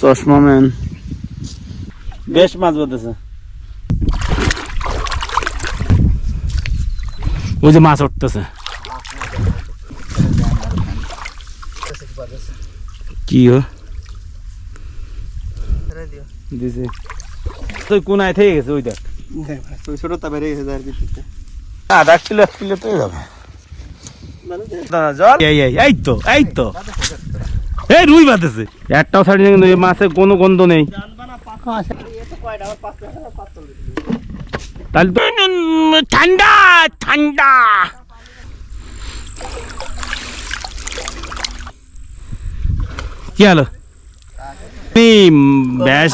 চশমা ম্যান বেশ মাছ বাঁধতেছে। ওই যে মাছ উঠতেছে কি দিছে তুই কোনায় থেকে গেছে ওই দেখ ছোটটা বেড়ে গেছে আর কিছু আধা কিলো 1 কিলো তো যাবে জল এই তো এই রুই বাঁধেছে একটাও ছাড়ি কিন্তু মাছের কোনো গন্ধ নেই। তাহলে তো ঠান্ডা ঠান্ডা কি হলো ব্যাস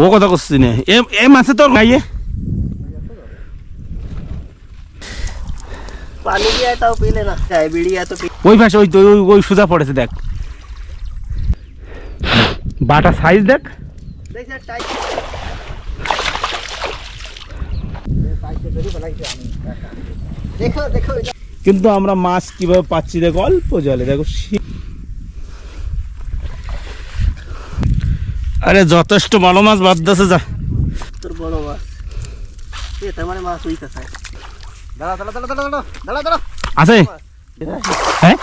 ও কথা করছি না এ মাছে তোর খাইয়ে पानी भी आता पी लेना चाय बीड़ी है तो पी ওই পাশে ওই সুজা পড়েছে দেখ বাটা সাইজ দেখ देख यार टाइट साइज से बड़ी बनाई थी देखो देखो কিন্তু আমরা মাছ কিভাবে পাচ্ছি দেখো অল্প জলে দেখো আরে যথেষ্ট বড় মাছ বাঁধতেছে যা তোর বড় মাছ এ তোমারে মাছ হইতা চাই দাঁড়া দাঁড়া দাঁড়া দাঁড়া দাঁড়া দাঁড়া আছে হ্যাঁ